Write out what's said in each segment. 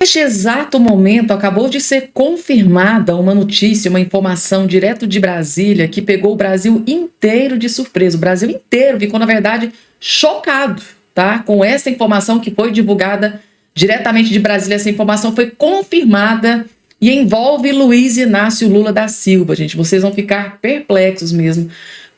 Neste exato momento, acabou de ser confirmada uma notícia, uma informação direto de Brasília que pegou o Brasil inteiro de surpresa. O Brasil inteiro ficou, na verdade, chocado, tá? Com essa informação que foi divulgada diretamente de Brasília. Essa informação foi confirmada e envolve Luiz Inácio Lula da Silva, gente. Vocês vão ficar perplexos mesmo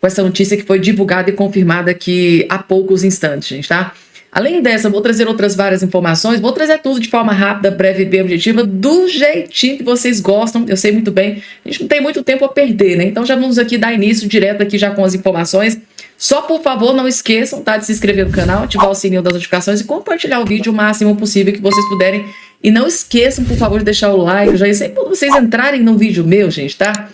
com essa notícia que foi divulgada e confirmada aqui há poucos instantes, gente, tá? Além dessa, vou trazer outras várias informações, vou trazer tudo de forma rápida, breve e bem objetiva, do jeitinho que vocês gostam, eu sei muito bem, a gente não tem muito tempo a perder, né? Então já vamos aqui dar início direto aqui já com as informações. Só por favor, não esqueçam, tá, de se inscrever no canal, ativar o sininho das notificações e compartilhar o vídeo o máximo possível que vocês puderem. E não esqueçam, por favor, de deixar o like, já sei quando vocês entrarem no vídeo meu, gente, tá?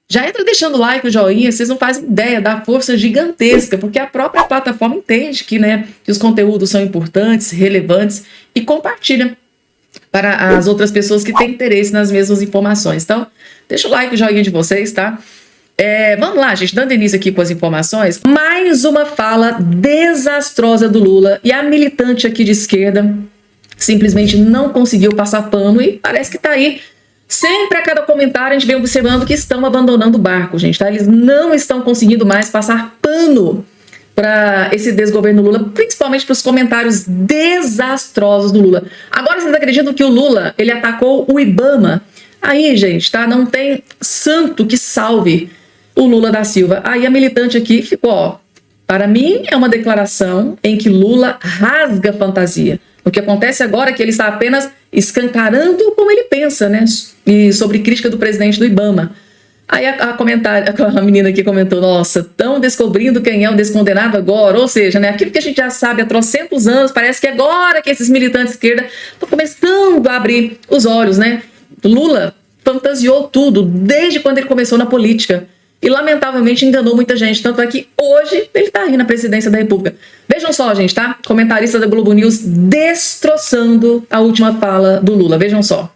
Já entra deixando o like, o joinha, vocês não fazem ideia da força gigantesca, porque a própria plataforma entende que, né, que os conteúdos são importantes, relevantes e compartilha para as outras pessoas que têm interesse nas mesmas informações. Então, deixa o like, o joinha de vocês, tá? Vamos lá, gente, dando início aqui com as informações. Mais uma fala desastrosa do Lula e a militante aqui de esquerda simplesmente não conseguiu passar pano e parece que tá aí. Sempre a cada comentário a gente vem observando que estão abandonando o barco, gente, tá? Eles não estão conseguindo mais passar pano para esse desgoverno Lula, principalmente para os comentários desastrosos do Lula. Agora vocês acreditam que o Lula, ele atacou o IBAMA? Aí, gente, tá? Não tem santo que salve o Lula da Silva. Aí a militante aqui ficou, ó. Para mim é uma declaração em que Lula rasga fantasia. O que acontece agora é que ele está apenas escancarando como ele pensa, né? E sobre crítica do presidente do IBAMA. Aí a menina aqui comentou, nossa, estão descobrindo quem é o descondenado agora. Ou seja, né, aquilo que a gente já sabe há trocentos anos, parece que agora que esses militantes de esquerda estão começando a abrir os olhos, né? Lula fantasiou tudo desde quando ele começou na política. E, lamentavelmente, enganou muita gente. Tanto é que hoje ele tá aí na presidência da República. Vejam só, gente, tá? Comentarista da Globo News destroçando a última fala do Lula. Vejam só.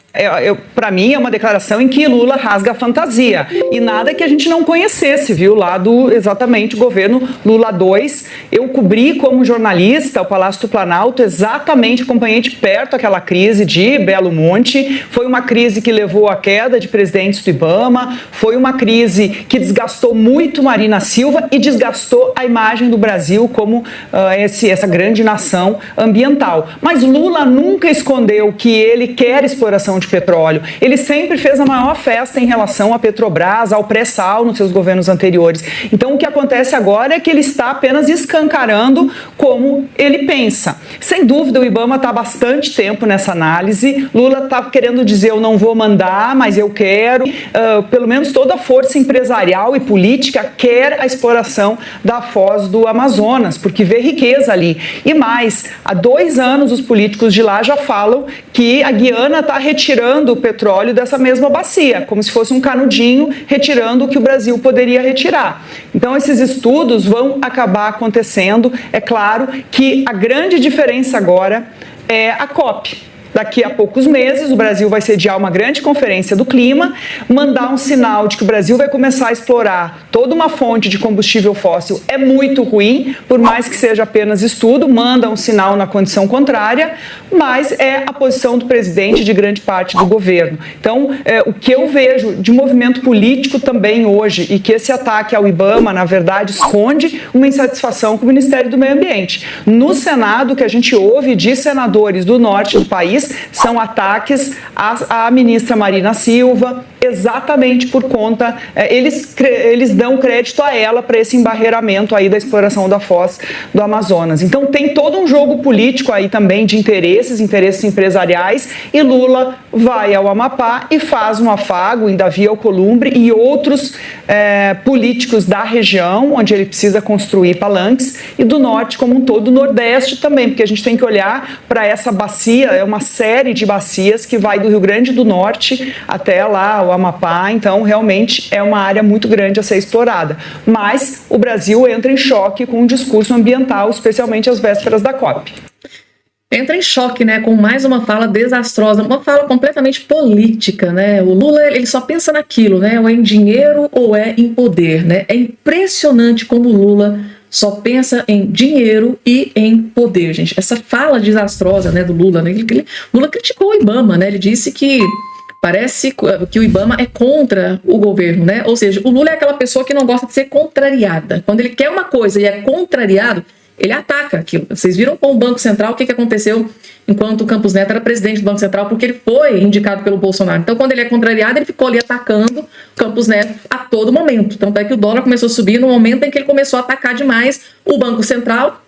Para mim é uma declaração em que Lula rasga a fantasia e nada que a gente não conhecesse, viu, lá do exatamente o governo Lula 2. Eu cobri como jornalista o Palácio do Planalto, exatamente acompanhei de perto aquela crise de Belo Monte. Foi uma crise que levou à queda de presidentes do IBAMA, foi uma crise que desgastou muito Marina Silva e desgastou a imagem do Brasil como essa grande nação ambiental. Mas Lula nunca escondeu que ele quer exploração de petróleo. Ele sempre fez a maior festa em relação à Petrobras, ao pré-sal nos seus governos anteriores. Então, o que acontece agora é que ele está apenas escancarando como ele pensa. Sem dúvida, o IBAMA está há bastante tempo nessa análise. Lula está querendo dizer, eu não vou mandar, mas eu quero. Pelo menos toda a força empresarial e política quer a exploração da foz do Amazonas, porque vê riqueza ali. E mais, há 2 anos os políticos de lá já falam que a Guiana está retirando o petróleo dessa mesma bacia, como se fosse um canudinho retirando o que o Brasil poderia retirar. Então esses estudos vão acabar acontecendo. É claro que a grande diferença agora é a COP. Daqui a poucos meses, o Brasil vai sediar uma grande conferência do clima, mandar um sinal de que o Brasil vai começar a explorar toda uma fonte de combustível fóssil é muito ruim, por mais que seja apenas estudo, manda um sinal na condição contrária, mas é a posição do presidente e de grande parte do governo. Então, o que eu vejo de movimento político também hoje, e que esse ataque ao IBAMA, na verdade, esconde uma insatisfação com o Ministério do Meio Ambiente. No Senado, o que a gente ouve de senadores do norte do país são ataques à ministra Marina Silva, exatamente por conta, eles dão crédito a ela para esse embarreiramento aí da exploração da foz do Amazonas. Então tem todo um jogo político aí também de interesses empresariais, e Lula vai ao Amapá e faz um afago em Davi Alcolumbre e outros políticos da região, onde ele precisa construir palanques, e do norte como um todo, do nordeste também, porque a gente tem que olhar para essa bacia, é uma série de bacias que vai do Rio Grande do Norte até lá o Amapá, então realmente é uma área muito grande a ser explorada. Mas o Brasil entra em choque com o discurso ambiental, especialmente às vésperas da COP. Entra em choque, né, com mais uma fala desastrosa, uma fala completamente política, né? O Lula, ele só pensa naquilo, né? Ou é em dinheiro ou é em poder, né? É impressionante como o Lula só pensa em dinheiro e em poder, gente. Essa fala desastrosa, né, do Lula, né? Lula criticou o IBAMA, né? Ele disse que parece que o IBAMA é contra o governo, né? Ou seja, o Lula é aquela pessoa que não gosta de ser contrariada. Quando ele quer uma coisa e é contrariado, ele ataca aquilo. Vocês viram com o Banco Central o que aconteceu enquanto o Campos Neto era presidente do Banco Central, porque ele foi indicado pelo Bolsonaro. Então, quando ele é contrariado, ele ficou ali atacando o Campos Neto a todo momento. Tanto é que o dólar começou a subir no momento em que ele começou a atacar demais o Banco Central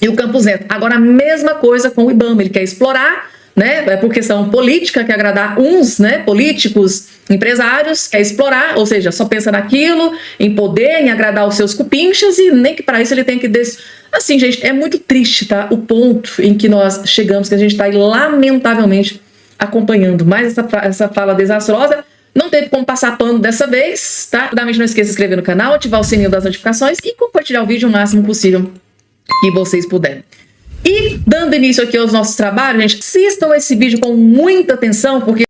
e o Campos Neto. Agora, a mesma coisa com o IBAMA. Ele quer explorar, né, por questão política, quer agradar uns, né, políticos, empresários, quer explorar, ou seja, só pensa naquilo, em poder, em agradar os seus cupinchas, e nem que para isso ele tem que... Assim, gente, é muito triste, tá? O ponto em que nós chegamos, que a gente está aí lamentavelmente acompanhando mais essa fala desastrosa. Não teve como passar pano dessa vez, tá? Não esqueça de se inscrever no canal, ativar o sininho das notificações e compartilhar o vídeo o máximo possível que vocês puderem. E dando início aqui aos nossos trabalhos, gente, assistam esse vídeo com muita atenção, porque...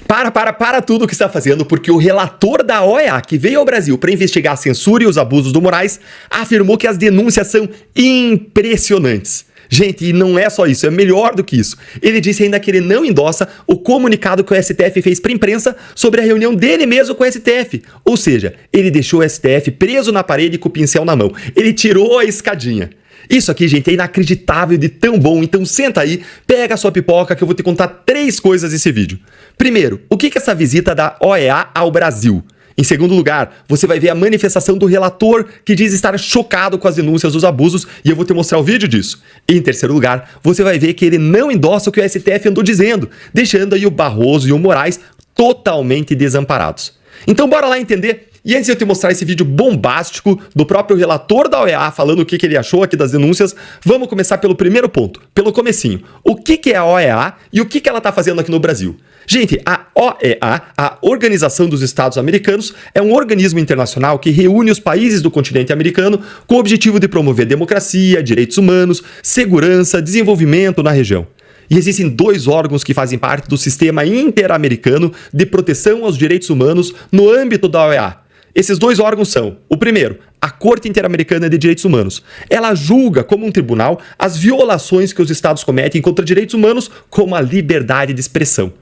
Para tudo o que está fazendo, porque o relator da OEA, que veio ao Brasil para investigar a censura e os abusos do Moraes, afirmou que as denúncias são impressionantes. Gente, e não é só isso, é melhor do que isso. Ele disse ainda que ele não endossa o comunicado que o STF fez para a imprensa sobre a reunião dele mesmo com o STF. Ou seja, ele deixou o STF preso na parede com o pincel na mão. Ele tirou a escadinha. Isso aqui, gente, é inacreditável de tão bom, então senta aí, pega a sua pipoca que eu vou te contar 3 coisas nesse vídeo. Primeiro, o que é essa visita da OEA ao Brasil? Em segundo lugar, você vai ver a manifestação do relator que diz estar chocado com as denúncias dos abusos e eu vou te mostrar o vídeo disso. E em terceiro lugar, você vai ver que ele não endossa o que o STF andou dizendo, deixando aí o Barroso e o Moraes totalmente desamparados. Então bora lá entender. E antes de eu te mostrar esse vídeo bombástico do próprio relator da OEA falando o que ele achou aqui das denúncias, vamos começar pelo primeiro ponto, pelo comecinho. O que é a OEA e o que ela está fazendo aqui no Brasil? Gente, a OEA, a Organização dos Estados Americanos, é um organismo internacional que reúne os países do continente americano com o objetivo de promover democracia, direitos humanos, segurança, desenvolvimento na região. E existem 2 órgãos que fazem parte do sistema interamericano de proteção aos direitos humanos no âmbito da OEA. Esses 2 órgãos são, o primeiro, a Corte Interamericana de Direitos Humanos. Ela julga como um tribunal as violações que os estados cometem contra direitos humanos, como a liberdade de expressão.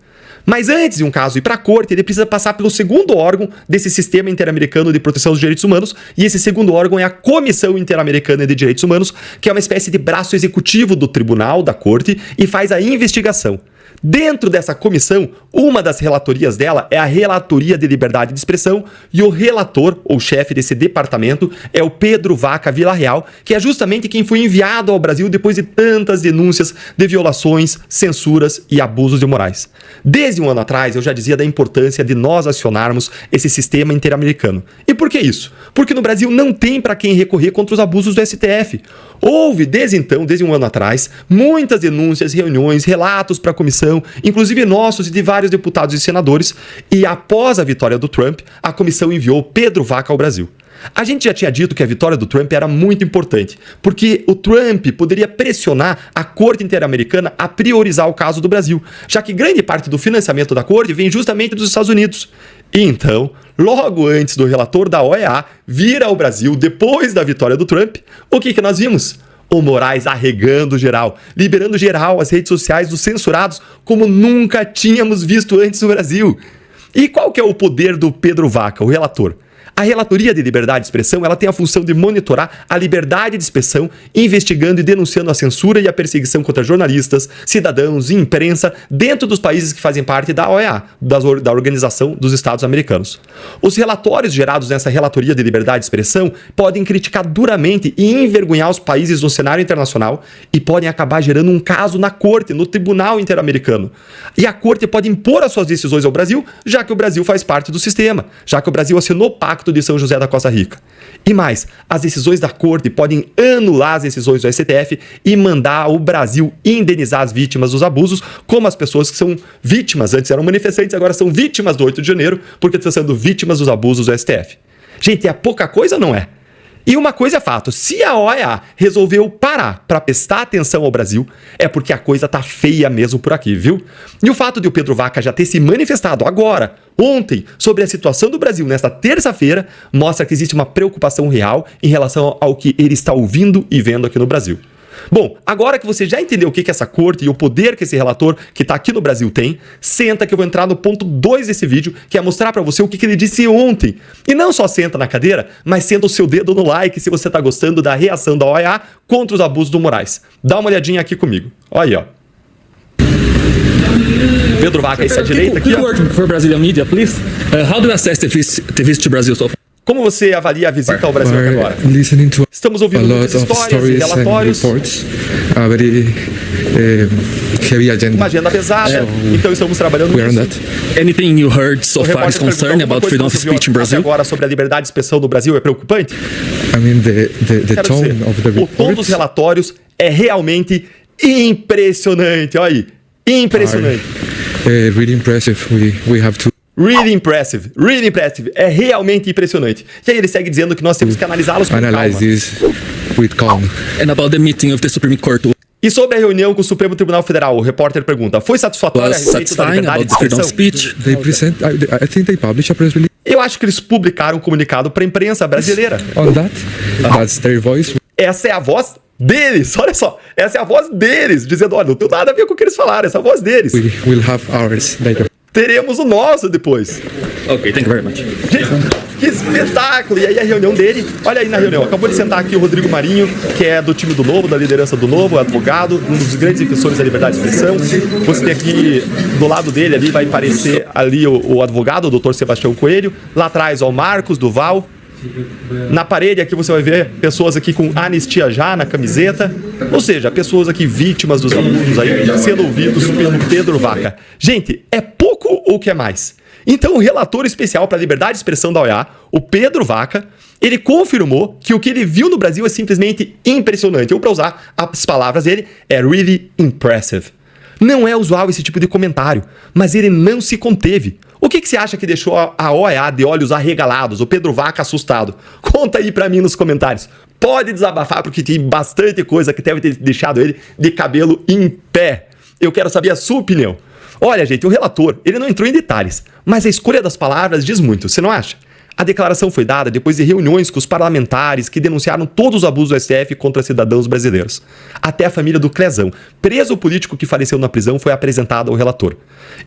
Mas antes de um caso ir para a corte, ele precisa passar pelo segundo órgão desse sistema interamericano de proteção dos direitos humanos, e esse segundo órgão é a Comissão Interamericana de Direitos Humanos, que é uma espécie de braço executivo do tribunal, da corte, e faz a investigação. Dentro dessa comissão, uma das relatorias dela é a Relatoria de Liberdade de Expressão e o relator, ou chefe desse departamento, é o Pedro Vaca Villarreal, que é justamente quem foi enviado ao Brasil depois de tantas denúncias de violações, censuras e abusos de Moraes. Desde um ano atrás, eu já dizia da importância de nós acionarmos esse sistema interamericano. E por que isso? Porque no Brasil não tem para quem recorrer contra os abusos do STF. Houve, desde um ano atrás, muitas denúncias, reuniões, relatos para a comissão, inclusive nossos e de vários deputados e senadores, e após a vitória do Trump, a comissão enviou Pedro Vaca ao Brasil. A gente já tinha dito que a vitória do Trump era muito importante, porque o Trump poderia pressionar a Corte Interamericana a priorizar o caso do Brasil, já que grande parte do financiamento da Corte vem justamente dos Estados Unidos. E então, logo antes do relator da OEA vir ao Brasil depois da vitória do Trump, o que nós vimos? O Moraes arregando geral, liberando geral as redes sociais dos censurados como nunca tínhamos visto antes no Brasil. E qual que é o poder do Pedro Vaca, o relator? A Relatoria de Liberdade de Expressão, ela tem a função de monitorar a liberdade de expressão, investigando e denunciando a censura e a perseguição contra jornalistas, cidadãos e imprensa dentro dos países que fazem parte da OEA, da Organização dos Estados Americanos. Os relatórios gerados nessa Relatoria de Liberdade de Expressão podem criticar duramente e envergonhar os países no cenário internacional e podem acabar gerando um caso na Corte, no Tribunal Interamericano. E a Corte pode impor as suas decisões ao Brasil, já que o Brasil faz parte do sistema, já que o Brasil assinou o Pacto de São José da Costa Rica. E mais, as decisões da Corte podem anular as decisões do STF e mandar o Brasil indenizar as vítimas dos abusos, como as pessoas que são vítimas, antes eram manifestantes, agora são vítimas do 8 de janeiro, porque estão sendo vítimas dos abusos do STF. Gente, é pouca coisa, não é? E uma coisa é fato, se a OEA resolveu parar para prestar atenção ao Brasil, é porque a coisa tá feia mesmo por aqui, viu? E o fato de o Pedro Vaca já ter se manifestado agora, ontem, sobre a situação do Brasil nesta terça-feira, mostra que existe uma preocupação real em relação ao que ele está ouvindo e vendo aqui no Brasil. Bom, agora que você já entendeu o que é essa corte e o poder que esse relator que está aqui no Brasil tem, senta que eu vou entrar no ponto 2 desse vídeo, que é mostrar para você o que ele disse ontem. E não só senta na cadeira, mas senta o seu dedo no like se você está gostando da reação da OEA contra os abusos do Moraes. Dá uma olhadinha aqui comigo. Olha aí, ó. Pedro Vaca, essa direita aqui, ó. For Brazilian media, please. How do you assess the visit to Brazil so far? Como você avalia a visita ao Brasil até agora? Estamos ouvindo muitas histórias e relatórios. Uma agenda pesada, então estamos trabalhando nisso. Anything you heard so far is concerning about freedom of speech in Brazil? Agora sobre a liberdade de expressão no Brasil é preocupante? O tom dos relatórios é realmente impressionante. Olha aí, impressionante. Really impressive. We have to Really impressive, really impressive. É realmente impressionante. E aí ele segue dizendo que nós temos que analisá-los com calma. analyze this with calm. And about the meeting of the Supreme Court, E sobre a reunião com o Supremo Tribunal Federal, o repórter pergunta, foi satisfatória a was respeito da satisfying liberdade about de the freedom of expressão? speech? They present. I think they publish a press release Eu acho que eles publicaram um comunicado para a imprensa brasileira. on that. That's their voice. Essa é a voz deles, olha só. Essa é a voz deles, dizendo, olha, não tem nada a ver com o que eles falaram, essa é a voz deles. We will have ours later. Teremos o nosso depois. Okay, thank you very much. Gente, que espetáculo! E aí a reunião dele, olha aí na reunião, acabou de sentar aqui o Rodrigo Marinho, que é do time do Novo, da liderança do Novo, advogado, um dos grandes defensores da liberdade de expressão. Você tem aqui, do lado dele ali, vai aparecer ali o advogado, o doutor Sebastião Coelho. Lá atrás, ó, o Marcos Duval. Na parede aqui você vai ver pessoas aqui com anistia já na camiseta, ou seja, pessoas aqui vítimas dos abusos aí, sendo ouvidos pelo Pedro Vaca. Gente, é pouco ou que é mais? Então o relator especial para a liberdade de expressão da OEA, o Pedro Vaca, ele confirmou que o que ele viu no Brasil é simplesmente impressionante. Ou para usar as palavras dele, é really impressive. Não é usual esse tipo de comentário, mas ele não se conteve. O que você acha que deixou a OEA de olhos arregalados, o Pedro Vaca assustado? Conta aí pra mim nos comentários. Pode desabafar, porque tem bastante coisa que deve ter deixado ele de cabelo em pé. Eu quero saber a sua opinião. Olha, gente, o relator, ele não entrou em detalhes, mas a escolha das palavras diz muito, você não acha? A declaração foi dada depois de reuniões com os parlamentares que denunciaram todos os abusos do STF contra cidadãos brasileiros. Até a família do Clezão, preso político que faleceu na prisão, foi apresentada ao relator.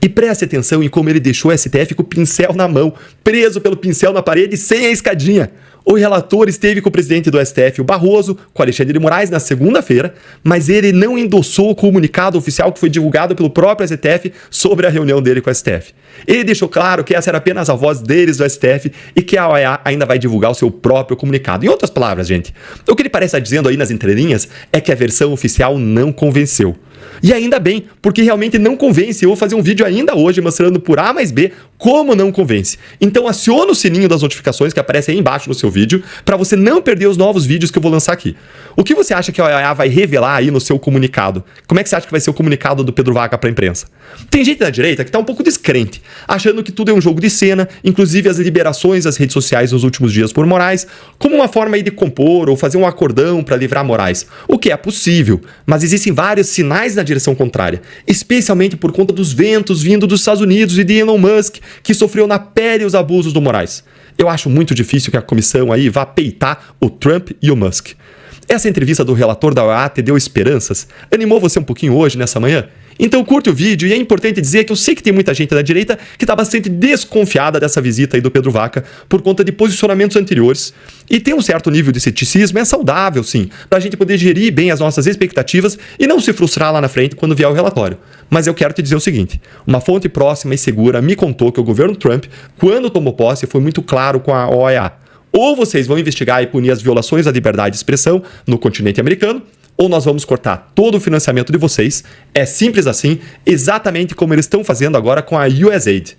E preste atenção em como ele deixou o STF com o pincel na mão, preso pelo pincel na parede sem a escadinha. O relator esteve com o presidente do STF, o Barroso, com Alexandre de Moraes, na segunda-feira, mas ele não endossou o comunicado oficial que foi divulgado pelo próprio STF sobre a reunião dele com o STF. Ele deixou claro que essa era apenas a voz deles do STF e que a OEA ainda vai divulgar o seu próprio comunicado. Em outras palavras, gente, o que ele parece estar dizendo aí nas entrelinhas é que a versão oficial não convenceu. E ainda bem, porque realmente não convence. Eu vou fazer um vídeo ainda hoje mostrando por A mais B como não convence. Então aciona o sininho das notificações que aparece aí embaixo no seu vídeo para você não perder os novos vídeos que eu vou lançar aqui. O que você acha que a OEA vai revelar aí no seu comunicado? Como é que você acha que vai ser o comunicado do Pedro Vaca para a imprensa? Tem gente da direita que está um pouco descrente, achando que tudo é um jogo de cena, inclusive as liberações das redes sociais nos últimos dias por Moraes, como uma forma aí de compor ou fazer um acordão para livrar Moraes. O que é possível, mas existem vários sinais na direção contrária, especialmente por conta dos ventos vindo dos Estados Unidos e de Elon Musk, que sofreu na pele os abusos do Moraes. Eu acho muito difícil que a comissão aí vá peitar o Trump e o Musk. Essa entrevista do relator da OEA te deu esperanças? Animou você um pouquinho hoje, nessa manhã? Então curte o vídeo e é importante dizer que eu sei que tem muita gente da direita que está bastante desconfiada dessa visita aí do Pedro Vaca por conta de posicionamentos anteriores. E tem um certo nível de ceticismo, é saudável sim, para a gente poder gerir bem as nossas expectativas e não se frustrar lá na frente quando vier o relatório. Mas eu quero te dizer o seguinte, uma fonte próxima e segura me contou que o governo Trump, quando tomou posse, foi muito claro com a OEA. Ou vocês vão investigar e punir as violações à liberdade de expressão no continente americano, ou nós vamos cortar todo o financiamento de vocês. É simples assim, exatamente como eles estão fazendo agora com a USAID.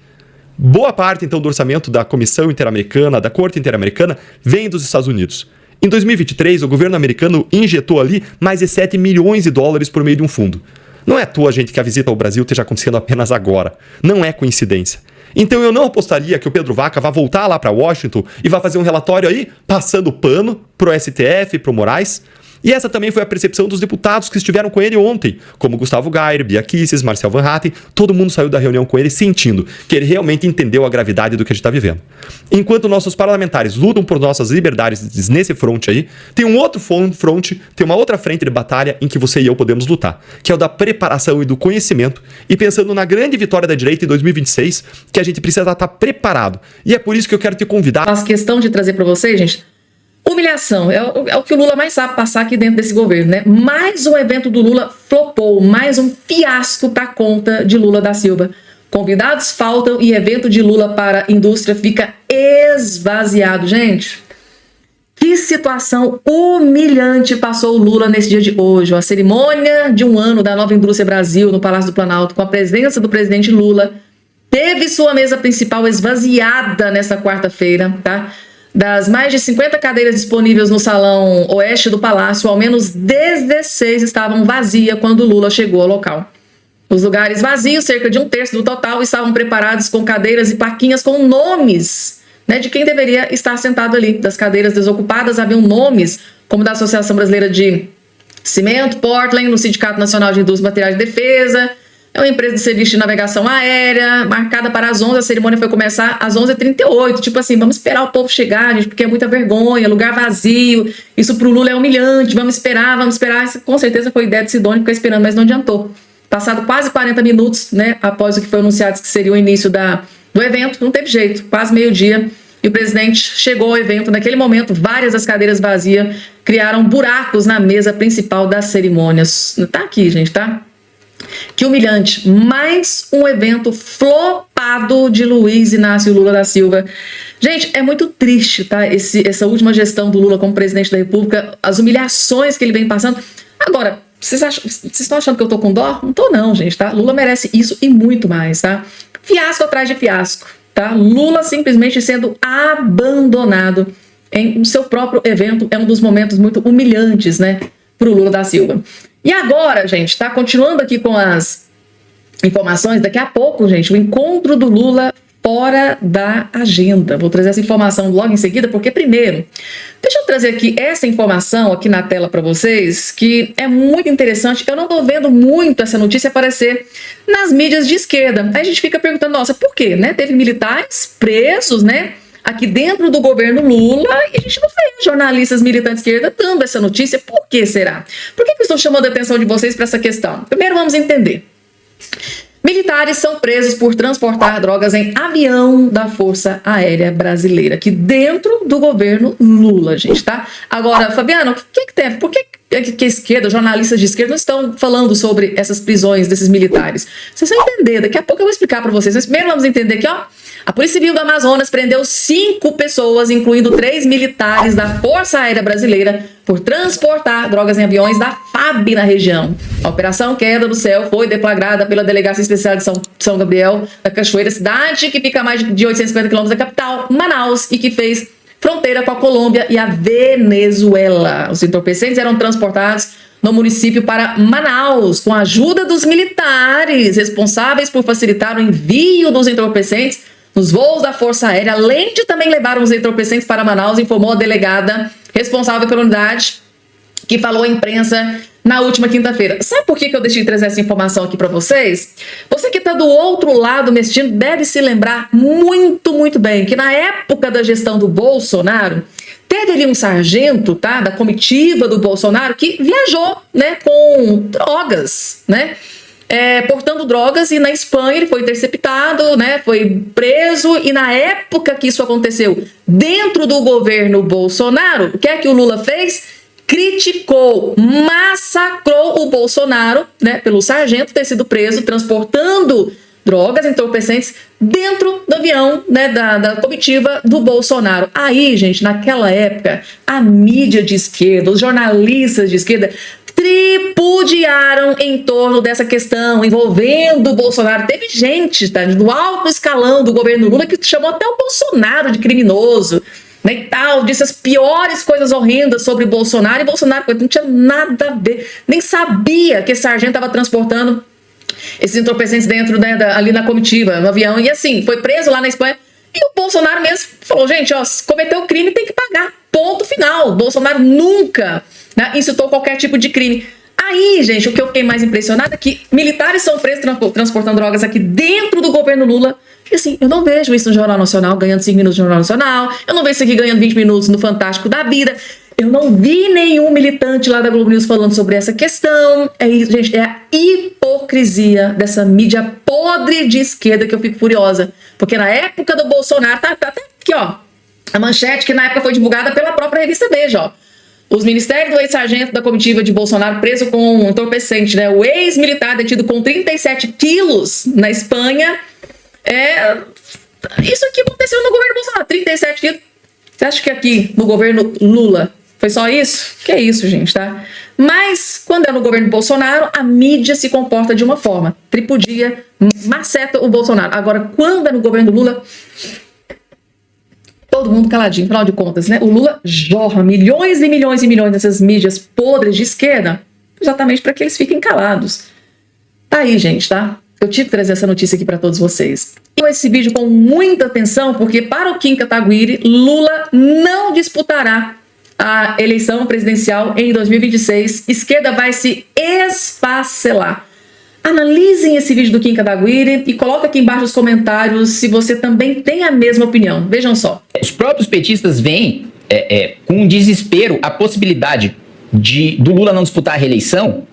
Boa parte, então, do orçamento da Comissão Interamericana, da Corte Interamericana, vem dos Estados Unidos. Em 2023, o governo americano injetou ali mais de 7 milhões de dólares por meio de um fundo. Não é à toa, gente, que a visita ao Brasil esteja acontecendo apenas agora. Não é coincidência. Então eu não apostaria que o Pedro Vaca vai voltar lá para Washington e vai fazer um relatório aí passando pano pro STF, pro Moraes. E essa também foi a percepção dos deputados que estiveram com ele ontem, como Gustavo Gayer, Bia Kicis, Marcel Van Hatten. Todo mundo saiu da reunião com ele sentindo que ele realmente entendeu a gravidade do que a gente está vivendo. Enquanto nossos parlamentares lutam por nossas liberdades nesse fronte aí, tem um outro fronte, tem uma outra frente de batalha em que você e eu podemos lutar, que é o da preparação e do conhecimento, e pensando na grande vitória da direita em 2026, que a gente precisa estar preparado. E é por isso que eu quero te convidar. Faço questão de trazer para vocês, gente, humilhação, é o que o Lula mais sabe passar aqui dentro desse governo, né? Mais um evento do Lula flopou, mais um fiasco para conta de Lula da Silva. Convidados faltam e evento de Lula para a indústria fica esvaziado. Gente, que situação humilhante passou o Lula nesse dia de hoje. A cerimônia de 1 ano da Nova Indústria Brasil no Palácio do Planalto, com a presença do presidente Lula, teve sua mesa principal esvaziada nesta quarta-feira, tá? Das mais de 50 cadeiras disponíveis no salão oeste do palácio, ao menos 16 estavam vazias quando Lula chegou ao local. Os lugares vazios, cerca de 1/3 do total, estavam preparados com cadeiras e plaquinhas com nomes, né, de quem deveria estar sentado ali. Das cadeiras desocupadas haviam nomes, como da Associação Brasileira de Cimento, Portland, no Sindicato Nacional de Indústria e Materiais de Defesa. É uma empresa de serviço de navegação aérea, marcada para as 11, a cerimônia foi começar às 11h38, tipo assim, vamos esperar o povo chegar, gente, porque é muita vergonha, lugar vazio, isso pro Lula é humilhante, vamos esperar, isso, com certeza foi ideia de Sidônio ficar esperando, mas não adiantou. Passado quase 40 minutos, né, após o que foi anunciado que seria o início do evento, não teve jeito, quase meio-dia, e o presidente chegou ao evento, naquele momento, várias das cadeiras vazias criaram buracos na mesa principal das cerimônias. Tá aqui, gente, tá? Que humilhante, mais um evento flopado de Luiz Inácio Lula da Silva. Gente, é muito triste, tá? Essa última gestão do Lula como presidente da República, as humilhações que ele vem passando. Agora, vocês estão achando que eu tô com dó? Não tô não, gente, tá? Lula merece isso e muito mais, tá? Fiasco atrás de fiasco, tá? Lula simplesmente sendo abandonado em seu próprio evento. É um dos momentos muito humilhantes, né, pro Lula da Silva. E agora, gente, tá? Continuando aqui com as informações, daqui a pouco, gente, o encontro do Lula fora da agenda. Vou trazer essa informação logo em seguida, porque primeiro, deixa eu trazer aqui essa informação aqui na tela para vocês, que é muito interessante. Eu não tô vendo muito essa notícia aparecer nas mídias de esquerda. Aí a gente fica perguntando, nossa, por quê, né? Teve militares presos, né, aqui dentro do governo Lula, e a gente não vê jornalistas militantes de esquerda dando essa notícia. Por que será? Por que eu estou chamando a atenção de vocês para essa questão? Primeiro vamos entender. Militares são presos por transportar drogas em avião da Força Aérea Brasileira, aqui dentro do governo Lula, gente, tá? Agora, Fabiano, o que tem? Por que a esquerda, jornalistas de esquerda, não estão falando sobre essas prisões desses militares? Vocês vão entender, daqui a pouco eu vou explicar para vocês, mas primeiro vamos entender aqui, ó. A Polícia Civil do Amazonas prendeu 5 pessoas, incluindo 3 militares da Força Aérea Brasileira, por transportar drogas em aviões da FAB na região. A Operação Queda do Céu foi deflagrada pela Delegacia Especial de São Gabriel da Cachoeira, cidade que fica a mais de 850 quilômetros da capital, Manaus, e que fez fronteira com a Colômbia e a Venezuela. Os entorpecentes eram transportados no município para Manaus, com a ajuda dos militares responsáveis por facilitar o envio dos entorpecentes nos voos da Força Aérea, além de também levar os entorpecentes para Manaus, informou a delegada responsável pela unidade, que falou à imprensa na última quinta-feira. Sabe por que eu deixei de trazer essa informação aqui para vocês? Você que está do outro lado me assistindo deve se lembrar muito, muito bem que na época da gestão do Bolsonaro, teve ali um sargento, tá, da comitiva do Bolsonaro que viajou, né, com drogas, né? Portando drogas, e na Espanha ele foi interceptado, né, foi preso, e na época que isso aconteceu dentro do governo Bolsonaro, o que é que o Lula fez? Criticou, massacrou o Bolsonaro, né, pelo sargento ter sido preso transportando drogas entorpecentes dentro do avião, né, da comitiva do Bolsonaro. Aí, gente, naquela época, a mídia de esquerda, os jornalistas de esquerda tripudiaram em torno dessa questão envolvendo o Bolsonaro. Teve gente, tá, do alto escalão do governo Lula que chamou até o Bolsonaro de criminoso, né, e tal, disse as piores coisas horrendas sobre Bolsonaro, e Bolsonaro não tinha nada a ver, nem sabia que esse sargento estava transportando esses entorpecentes dentro, né, ali na comitiva, no avião, e assim, foi preso lá na Espanha, e o Bolsonaro mesmo falou, gente, ó, se cometeu crime tem que pagar, ponto final. O Bolsonaro nunca, né, incitou qualquer tipo de crime. Aí, gente, o que eu fiquei mais impressionada é que militares são presos transportando drogas aqui dentro do governo Lula. E assim, eu não vejo isso no Jornal Nacional, ganhando 5 minutos no Jornal Nacional, eu não vejo isso aqui ganhando 20 minutos no Fantástico da Vida. Eu não vi nenhum militante lá da Globo News falando sobre essa questão. É isso, gente, é a hipocrisia dessa mídia podre de esquerda que eu fico furiosa. Porque na época do Bolsonaro, tá até aqui, ó, a manchete que na época foi divulgada pela própria revista Veja, ó. Os ministérios do ex-sargento da comitiva de Bolsonaro preso com um entorpecente, né? O ex-militar detido com 37 quilos na Espanha. Isso aqui aconteceu no governo Bolsonaro, 37 quilos. Você acha que aqui no governo Lula foi só isso? Que é isso, gente, tá? Mas quando é no governo Bolsonaro, a mídia se comporta de uma forma. Tripudia, maceta o Bolsonaro. Agora, quando é no governo Lula, todo mundo caladinho, afinal de contas, né? O Lula jorra milhões e milhões e milhões dessas mídias podres de esquerda, exatamente para que eles fiquem calados. Tá aí, gente, tá? Eu tive que trazer essa notícia aqui para todos vocês. E esse vídeo com muita atenção, porque para o Kim Kataguiri, Lula não disputará a eleição presidencial em 2026. Esquerda vai se esfacelar. Analisem esse vídeo do Kim Kataguiri e coloca aqui embaixo nos comentários se você também tem a mesma opinião. Vejam só. Os próprios petistas veem com desespero a possibilidade do Lula não disputar a reeleição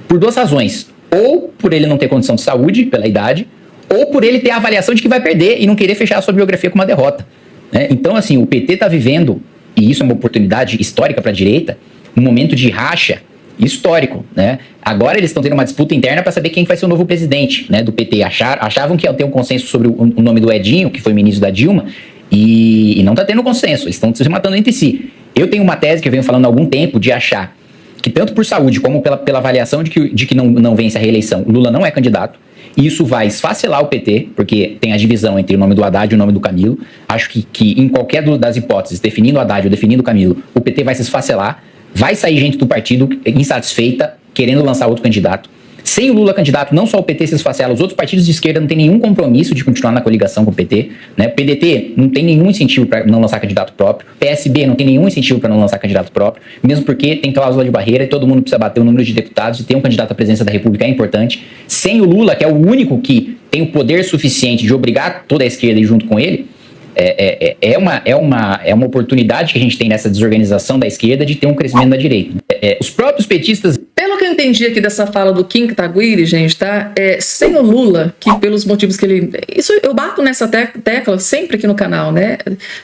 por duas razões. Ou por ele não ter condição de saúde, pela idade, ou por ele ter a avaliação de que vai perder e não querer fechar a sua biografia com uma derrota, né? Então, assim, o PT está vivendo, e isso é uma oportunidade histórica para a direita, um momento de racha histórico, né? Agora eles estão tendo uma disputa interna para saber quem vai ser o novo presidente, né, do PT. Achavam que ia ter um consenso sobre o nome do Edinho, que foi ministro da Dilma, e não está tendo consenso, eles estão se matando entre si. Eu tenho uma tese que eu venho falando há algum tempo de achar que tanto por saúde como pela avaliação de que não vence a reeleição, o Lula não é candidato. Isso vai esfacelar o PT, porque tem a divisão entre o nome do Haddad e o nome do Camilo. Acho que em qualquer das hipóteses, definindo o Haddad ou definindo o Camilo, o PT vai se esfacelar. Vai sair gente do partido insatisfeita, querendo lançar outro candidato. Sem o Lula candidato, não só o PT se esfacela, os outros partidos de esquerda não têm nenhum compromisso de continuar na coligação com o PT, né? PDT não tem nenhum incentivo para não lançar candidato próprio, PSB não tem nenhum incentivo para não lançar candidato próprio, mesmo porque tem cláusula de barreira e todo mundo precisa bater o número de deputados e ter um candidato à presidência da República é importante. Sem o Lula, que é o único que tem o poder suficiente de obrigar toda a esquerda a ir junto com ele, é uma oportunidade que a gente tem nessa desorganização da esquerda de ter um crescimento da direita. Os próprios petistas... Pelo que eu entendi aqui dessa fala do Kim Kataguiri, gente, tá? Sem o Lula, que pelos motivos que ele... Isso eu bato nessa tecla sempre aqui no canal, né?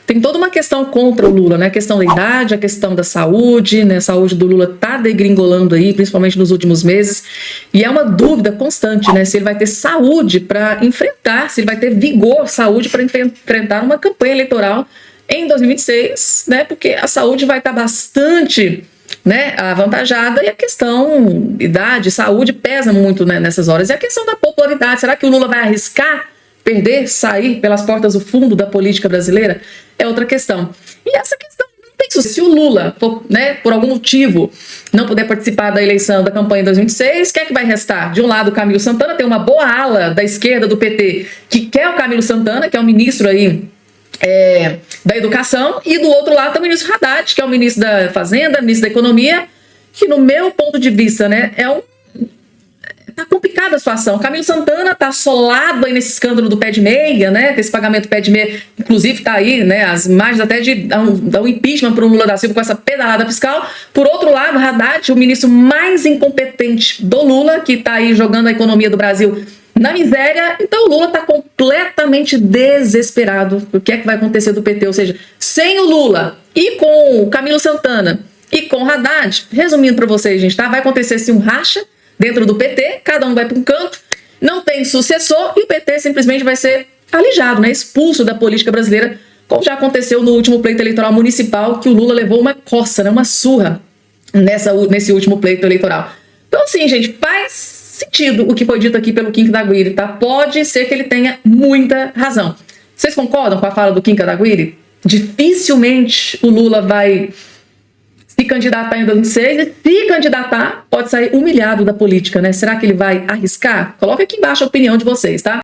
Tem toda uma questão contra o Lula, né? A questão da idade, a questão da saúde, né? A saúde do Lula tá degringolando aí, principalmente nos últimos meses. E é uma dúvida constante, né? Se ele vai ter saúde para enfrentar, se ele vai ter vigor, saúde para enfrentar uma campanha eleitoral em 2026, né? Porque a saúde vai estar bastante, né, avantajada, e a questão idade, saúde pesa muito, né, nessas horas. E a questão da popularidade, será que o Lula vai arriscar perder, sair pelas portas do fundo da política brasileira? É outra questão. E essa questão não tem sucesso. Se o Lula, né, por algum motivo, não puder participar da eleição da campanha em 2026, quem é que vai restar? De um lado, o Camilo Santana, tem uma boa ala da esquerda do PT que quer o Camilo Santana, que é o ministro aí da Educação, e do outro lado tem o ministro Haddad, que é o ministro da Fazenda, ministro da Economia, que no meu ponto de vista, né, tá complicada a situação. Camilo Santana tá assolado aí nesse escândalo do pé de meia, né, esse pagamento do pé de meia, inclusive tá aí, né, as imagens até de dar um impeachment pro Lula da Silva com essa pedalada fiscal. Por outro lado, Haddad, o ministro mais incompetente do Lula, que tá aí jogando a economia do Brasil na miséria. Então o Lula está completamente desesperado. O que é que vai acontecer do PT? Ou seja, sem o Lula e com o Camilo Santana e com o Haddad, resumindo para vocês, gente, tá? Vai acontecer assim um racha dentro do PT, cada um vai para um canto, não tem sucessor e o PT simplesmente vai ser alijado, né? Expulso da política brasileira, como já aconteceu no último pleito eleitoral municipal, que o Lula levou uma coça, né? Uma surra nesse último pleito eleitoral. Então assim, gente, faz sentido o que foi dito aqui pelo Kim Kataguiri, tá? Pode ser que ele tenha muita razão. Vocês concordam com a fala do Kim Kataguiri? Dificilmente o Lula vai se candidatar em 2026 e se candidatar, pode sair humilhado da política, né? Será que ele vai arriscar? Coloca aqui embaixo a opinião de vocês, tá?